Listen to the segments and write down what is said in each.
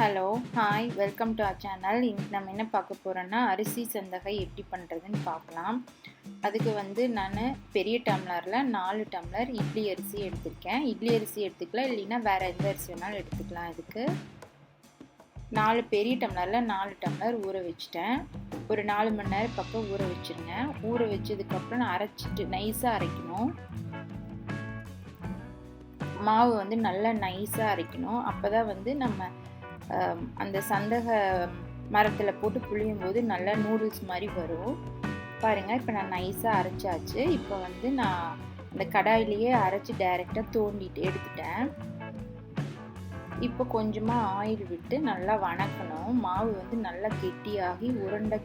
Hello, hi, welcome to our channel. இன்னைக்கு நம்ம என்ன பார்க்க போகிறோன்னா அரிசி சந்தகை எப்படி பண்ணுறதுன்னு பார்க்கலாம். அதுக்கு நான் பெரிய டம்ளரில் 4 டம்ளர் இட்லி அரிசி எடுத்திருக்கேன். இட்லி அரிசி எடுத்துக்கலாம், இல்லைன்னா வேறு எந்த அரிசி வேணாலும் எடுத்துக்கலாம். இதுக்கு 4 பெரிய டம்ளரில் 4 டம்ளர் ஊற வச்சுட்டேன். ஒரு 4 மணி நேரம் பக்கம் ஊற வச்சுருங்க. ஊற வச்சதுக்கப்புறம் அரைச்சிட்டு நைஸாக அரைக்கணும். மாவு நல்லா நைஸாக அரைக்கணும். அப்போ தான் நம்ம அந்த சந்தக மரத்தில் போட்டு புளியும் போது நல்லா நூடுல்ஸ் மாதிரி வரும். பாருங்கள், இப்போ நான் நைஸாக அரைச்சாச்சு. இப்போ நான் அந்த கடாயிலேயே அரைச்சி டைரெக்டாக தோண்டிட்டு எடுத்துட்டேன். இப்போ கொஞ்சமாக ஆயில் விட்டு நல்லா வணக்கணும். மாவு நல்லா கெட்டியாகி உருண்டை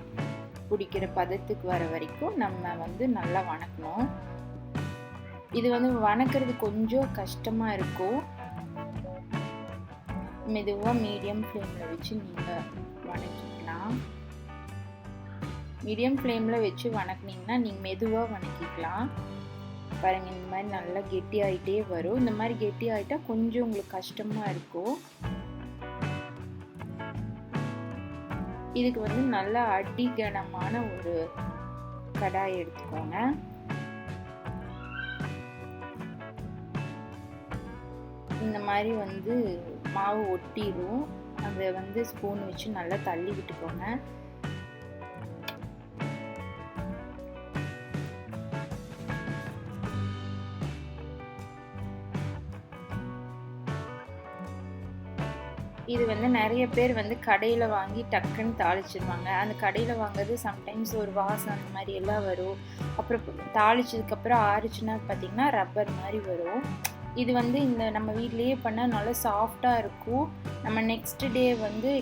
பிடிக்கிற பதத்துக்கு வர வரைக்கும் நம்ம நல்லா வணக்கணும். இது வணக்கிறது கொஞ்சம் கஷ்டமாக இருக்கும். மெதுவாக மீடியம் ஃப்ளேமில் வச்சு நீங்கள் வணக்கிக்கலாம். மீடியம் ஃப்ளேமில் வச்சு வணக்கினீங்கன்னா நீங்கள் மெதுவாக வணக்கிக்கலாம். பாருங்கள், இந்த மாதிரி நல்லா கெட்டி ஆகிட்டே வரும். இந்த மாதிரி கெட்டி ஆகிட்டா கொஞ்சம் உங்களுக்கு கஷ்டமாக இருக்கும். இதுக்கு நல்லா அடிகனமான ஒரு கடாய் எடுத்துக்கோங்க. இந்த மாதிரி மாவு ஒட்டிடும். அதை ஸ்பூன் வச்சு நல்லா தள்ளி விட்டுக்கோங்க. இது நிறைய பேர் கடையில் வாங்கி டக்குன்னு தாளிச்சிடுவாங்க. அந்த கடையில் வாங்குறது சம்டைம்ஸ் ஒரு வாசம் அந்த மாதிரி எல்லாம் வரும். அப்புறம் தாளிச்சதுக்கப்புறம் ஆறிச்சுன்னா பார்த்திங்கன்னா ரப்பர் மாதிரி வரும். இது இந்த நம்ம வீட்லேயே பண்ணால் நல்லா சாஃப்டாக இருக்கும். நம்ம நெக்ஸ்ட் டே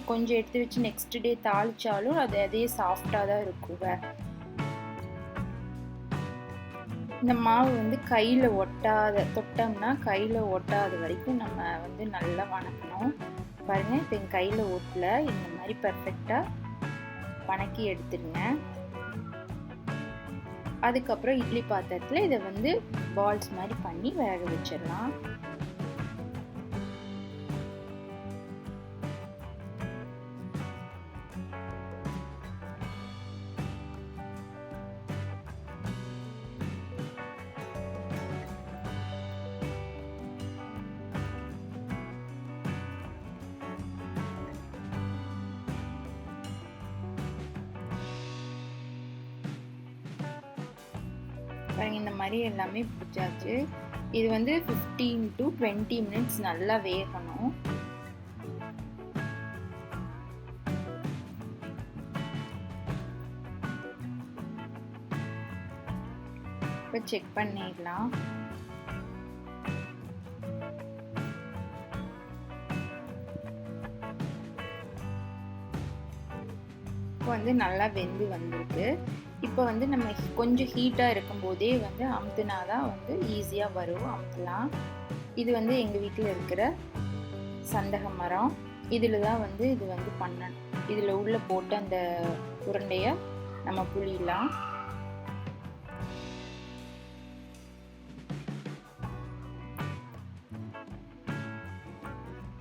கொஞ்சம் எடுத்து வச்சு நெக்ஸ்ட் டே தாளித்தாலும் அதே சாஃப்டாக தான் இருக்குங்க. இந்த மாவு கையில் தொட்டோம்னா கையில் ஒட்டாத வரைக்கும் நம்ம நல்லா வணக்கணும். பாருங்கள், இப்போ என் கையில் ஒட்டல. இந்த மாதிரி பர்ஃபெக்டாக வணக்கி எடுத்துடுங்க. அதுக்கப்புறம் இட்லி பாத்திரத்தில் இதை பால்ஸ் மாதிரி பண்ணி வேக வச்சிடலாம். இந்த மாதிரி எல்லாமே பிடிச்சாச்சு. இது 15 to 20 minutes நல்லா வேகணும். இப்போ செக் பண்ணிடலாம். இப்போ நல்லா வெந்து வந்திருக்கு. இப்போ நம்ம கொஞ்சம் ஹீட்டாக இருக்கும்போதே அமுத்துனாதான் ஈஸியாக வரும். அமுத்தலாம். இது எங்கள் வீட்டில் இருக்கிற சந்தக மரம். இதில் தான் இது பண்ணணும். இதில் உள்ள போட்டு அந்த உருண்டையை நம்ம புளியலாம்.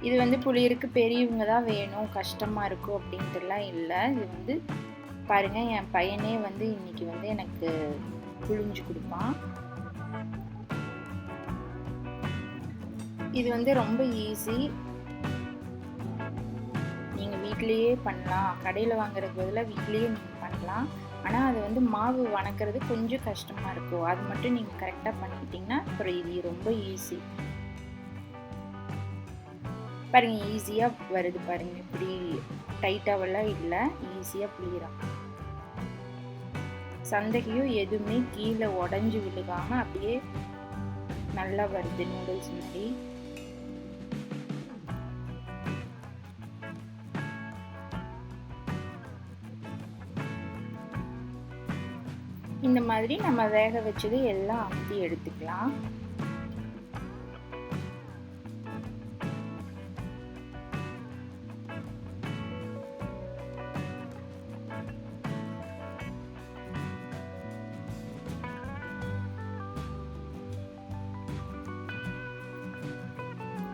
இது புளியருக்கு பெரியவங்க தான் வேணும், கஷ்டமாக இருக்கும் அப்படின்ட்டுலாம் இல்லை. இது பாருங்கள், என் பையனே இன்னைக்கு எனக்கு புளிஞ்சு கொடுப்பான். இது ரொம்ப ஈஸி. நீங்கள் வீட்லேயே பண்ணலாம். கடையில் வாங்குறதுக்கு பதிலாக வீட்லேயே நீங்கள் பண்ணலாம். ஆனால் அது மாவு வணக்கிறது கொஞ்சம் கஷ்டமாக இருக்கும். அது மட்டும் நீங்கள் கரெக்டாக பண்ணிக்கிட்டிங்கன்னா அப்புறம் இது ரொம்ப ஈஸி. பாருங்கள், ஈஸியாக வருது. பாருங்கள், இப்படி டைட்டாவெல்லாம் இல்லை, ஈஸியாக புளிகிறான். சந்தகையும் எதுவுமே கீழே உடஞ்சி விழுகாமல் அப்படியே நல்லா வருது நூடுல்ஸ் மாதிரி. இந்த மாதிரி நம்ம வேக வச்சது எல்லாம் அமுத்தி எடுத்துக்கலாம்.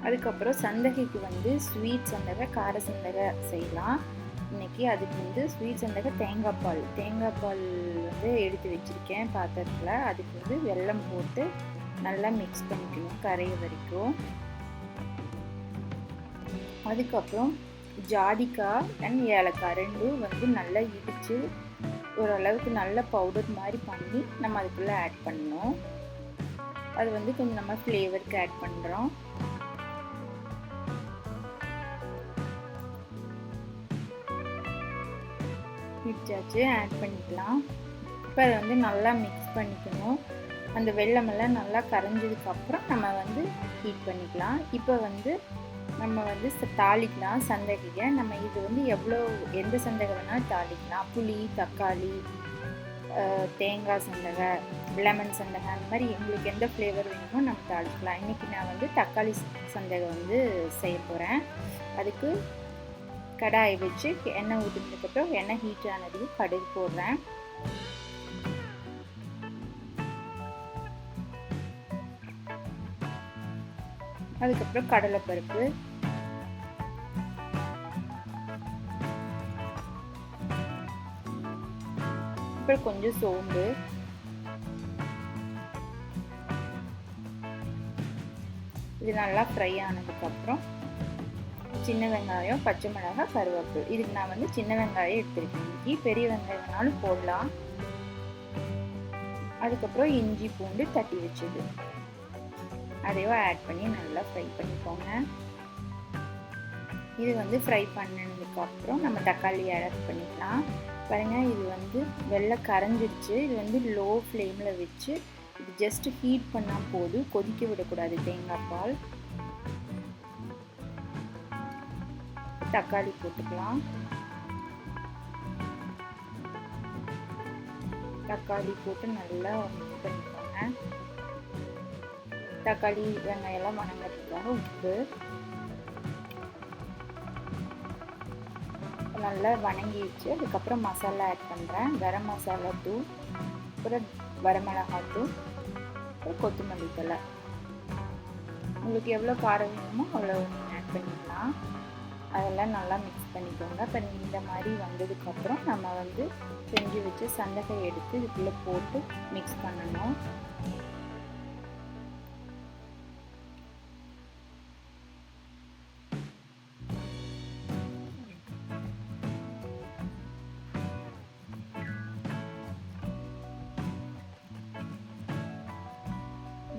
அதுக்கப்புறம் சந்தகைக்கு வந்து ஸ்வீட் சந்தகை, கார சந்தகை செய்யலாம். இன்றைக்கி அதுக்கு வந்து ஸ்வீட் சந்தகை தேங்காய் பால் வந்து எடுத்து வச்சுருக்கேன் பாத்திரத்தில். அதுக்கு வந்து வெல்லம் போட்டு நல்லா மிக்ஸ் பண்ணிக்கணும் கரைய வரைக்கும். அதுக்கப்புறம் ஜாதிக்காய் அண்ட் ஏலக்காய் ரெண்டும் வந்து நல்லா இடித்து ஓரளவுக்கு நல்ல பவுடர் மாதிரி பண்ணி நம்ம அதுக்குள்ளே ஆட் பண்ணணும். அது வந்து கொஞ்சம் நம்ம ஃப்ளேவருக்கு ஆட் பண்ணுறோம். இடிச்சாச்சு, ஆட் பண்ணிக்கலாம். இப்போ அதை வந்து நல்லா மிக்ஸ் பண்ணிக்கணும். அந்த வெல்லமெல்லாம் நல்லா கரைஞ்சதுக்கப்புறம் நம்ம வந்து ஹீட் பண்ணிக்கலாம். இப்போ வந்து நம்ம வந்து தாளிக்கலாம் சந்தகையை. நம்ம இது வந்து எந்த சந்தகை வேணாலும் தாளிக்கலாம். புளி, தக்காளி, தேங்காய் சந்தகை, லெமன் சந்தகை, அந்த மாதிரி எங்களுக்கு எந்த ஃப்ளேவர் வேணுமோ நம்ம தாளிக்கலாம். இன்றைக்கி நான் வந்து தக்காளி சந்தகை வந்து செய்ய போகிறேன். அதுக்கு கடாயை வச்சு எண்ணெய் ஊற்றினதுக்கப்புறம் எண்ணெய் ஹீட் ஆனதையும் கடுகு போடுறேன். அதுக்கப்புறம் கடலைப்பருப்பு, அப்புறம் கொஞ்சம் சோம்பு, இது நல்லா ஃப்ரை ஆனதுக்கப்புறம் சின்ன வெங்காயம், பச்சை மிளகாய், கருவேப்பிலை. இதுக்கு நான் வந்து சின்ன வெங்காயம் எடுத்துருக்கேன். இன்றைக்கி பெரிய வெங்காயம் வேணாலும் போடலாம். அதுக்கப்புறம் இஞ்சி பூண்டு தட்டி வச்சது அதையும் ஆட் பண்ணி நல்லா ஃப்ரை பண்ணிக்கோங்க. இது வந்து ஃப்ரை பண்ணதுக்கப்புறம் நம்ம தக்காளி ஆட் பண்ணிக்கலாம். பாருங்கள், இது வந்து வெள்ளை கரைஞ்சிருச்சு. இது வந்து லோ ஃப்ளேமில் வச்சு இது ஜஸ்ட் ஹீட் பண்ணால் போதும், கொதிக்க விடக்கூடாது தேங்காய் பால். தக்காளி போட்டுக்கலாம். தக்காளி போட்டு நல்லா மிக்ஸ் பண்ணிக்கோங்க. தக்காளி வெங்காயம்லாம் வணங்கிறதுக்காக உப்பு நல்லா வணங்கிடுச்சு. அதுக்கப்புறம் மசாலா ஆட் பண்ணுறேன். கரம் மசாலா தூள், அப்புறம் வரமிளகாய் தூள், அப்புறம் கொத்தமல்லி தழை. உங்களுக்கு எவ்வளோ காரம் வேணுமோ அவ்வளோ ஆட் பண்ணிக்கலாம். அதெல்லாம் நல்லா மிக்ஸ் பண்ணிக்கோங்க. இப்போ இந்த மாதிரி வந்ததுக்கப்புறம் நம்ம வந்து செஞ்சு வச்சு சந்தகை எடுத்து இதுக்குள்ளே போட்டு மிக்ஸ் பண்ணணும்.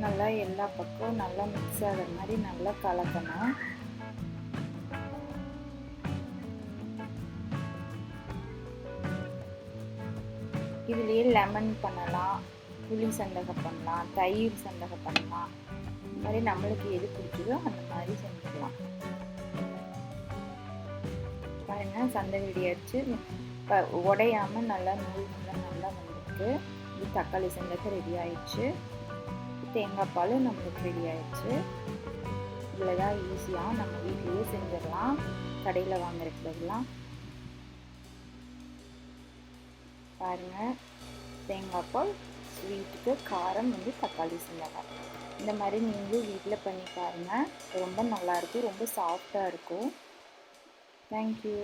நல்லா எல்லா பக்கம் நல்லா மிக்ஸ் ஆகிற மாதிரி நல்லா கலக்கணும். இதுலேயே லெமன் பண்ணலாம், புளி சந்தகை பண்ணலாம், தயிர் சந்தகை பண்ணலாம். இந்த மாதிரி நம்மளுக்கு எது பிடிக்குதோ அந்த மாதிரி செஞ்சுக்கலாம். பாருங்க, சந்தகை ரெடி ஆயிடுச்சு. உடையாமல் நல்லா நூல் நல்லா வந்துருக்கு. இது தக்காளி சந்தகை ரெடி ஆயிடுச்சு. தேங்காய் பால் நம்மளுக்கு ரெடி ஆயிடுச்சு. இவ்வளோதான், ஈஸியாக நம்ம வீட்டிலேயே செஞ்சிடலாம், கடையில் வாங்குறதுலாம். பாருங்கள், தேங்காய் பால் ஸ்வீட்டுக்கு, காரம் வந்து தக்காளி சந்தகை. இந்த மாதிரி நீங்களும் வீட்டில் பண்ணி பாருங்கள். ரொம்ப நல்லாயிருக்கும், ரொம்ப சாஃப்டாக இருக்கும். தேங்க்யூ.